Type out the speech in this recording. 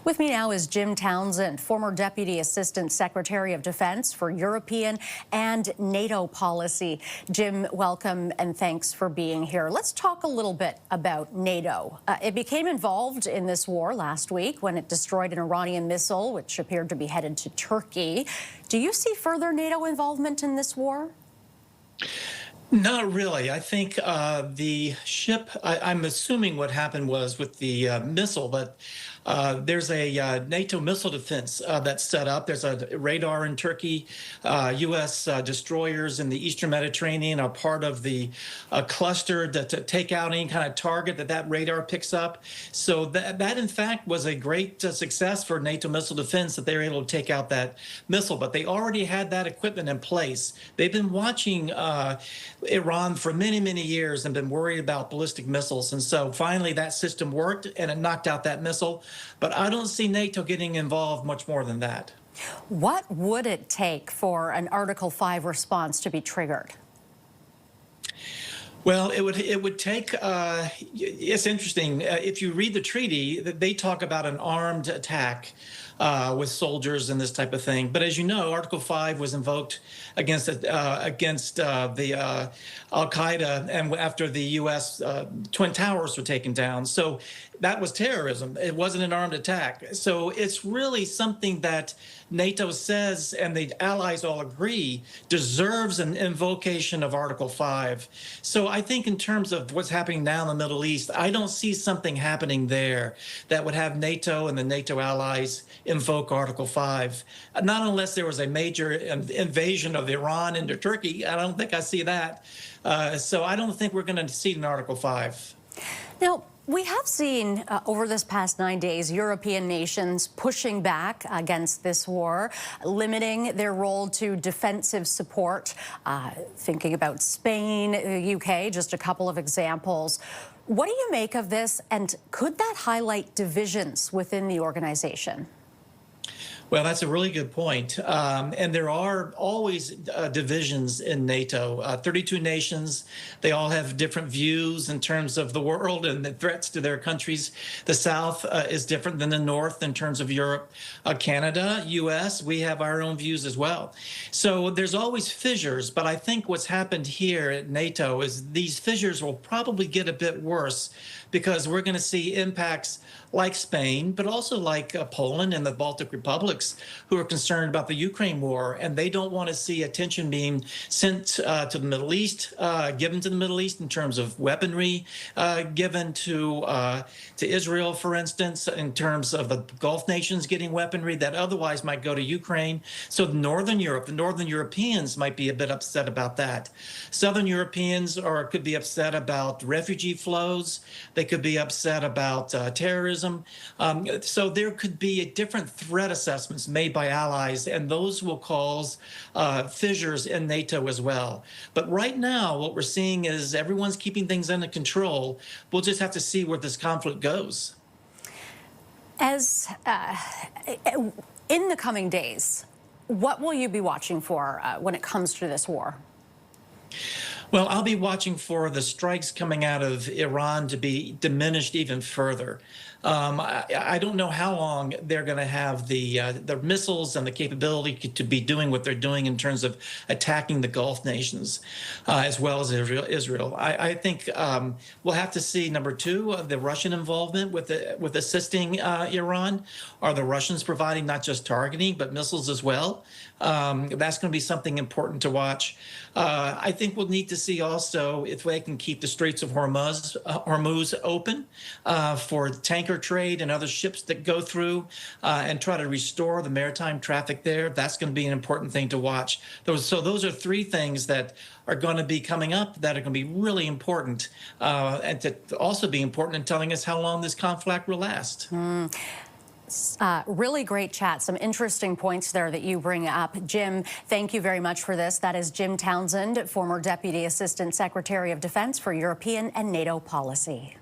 With me now is Jim Townsend, former Deputy Assistant Secretary of Defense for European and NATO policy. Jim, welcome and thanks for being here. Let's talk a little bit about NATO. It became involved in this war last week when it destroyed an Iranian missile, which appeared to be headed to Turkey. Do you see further NATO involvement in this war? Not really. I think the ship, I'm assuming what happened was with the missile, but there's a NATO missile defense that's set up. There's a radar in Turkey. U.S. Destroyers in the Eastern Mediterranean are part of the cluster to take out any kind of target that radar picks up. So that in fact, was a great success for NATO missile defense that they were able to take out that missile. But they already had that equipment in place. They've been watching Iran for many, many years and been worried about ballistic missiles. And so finally that system worked and it knocked out that missile. But I don't see NATO getting involved much more than that. What would it take for an Article 5 response to be triggered? Well, it would take, it's interesting, if you read the treaty, they talk about an armed attack with soldiers and this type of thing. But as you know, Article 5 was invoked against the Al-Qaeda and after the U.S. Twin Towers were taken down. So that was terrorism. It wasn't an armed attack. So it's really something that NATO says, and the allies all agree, deserves an invocation of Article 5. So I think in terms of what's happening now in the Middle East, I don't see something happening there that would have NATO and the NATO allies invoke Article 5. Not unless there was a major invasion of Iran into Turkey. I don't think I see that. So I don't think we're going to see an Article 5. Now, we have seen over this past 9 days European nations pushing back against this war, limiting their role to defensive support, thinking about Spain, the UK, just a couple of examples. What do you make of this, and could that highlight divisions within the organization? Well, that's a really good point. And there are always divisions in NATO. 32 nations, they all have different views in terms of the world and the threats to their countries. The South is different than the North in terms of Europe. Canada, US, we have our own views as well. So there's always fissures, but I think what's happened here at NATO is these fissures will probably get a bit worse because we're going to see impacts like Spain, but also like Poland and the Baltic republics who are concerned about the Ukraine war, and they don't want to see attention being sent to the Middle East, given to the Middle East in terms of weaponry, given to Israel, for instance, in terms of the Gulf nations getting weaponry that otherwise might go to Ukraine. So Northern Europe, the Northern Europeans might be a bit upset about that. Southern Europeans could be upset about refugee flows. They could be upset about terrorism. So there could be different threat assessments made by allies, and those will cause fissures in NATO as well. But right now, what we're seeing is everyone's keeping things under control. We'll just have to see where this conflict goes. As in the coming days, what will you be watching for when it comes to this war? Well, I'll be watching for the strikes coming out of Iran to be diminished even further. I don't know how long they're going to have the missiles and the capability to be doing what they're doing in terms of attacking the Gulf nations, as well as Israel. I think we'll have to see, number two, the Russian involvement with assisting Iran. Are the Russians providing not just targeting, but missiles as well? That's going to be something important to watch. I think we'll need to see also if they can keep the Straits of Hormuz open for tanker trade and other ships that go through and try to restore the maritime traffic there. That's going to be an important thing to watch. So those are three things that are going to be coming up that are going to be really important and to also be important in telling us how long this conflict will last. Really great chat. Some interesting points there that you bring up. Jim, thank you very much for this. That is Jim Townsend, former Deputy Assistant Secretary of Defense for European and NATO policy.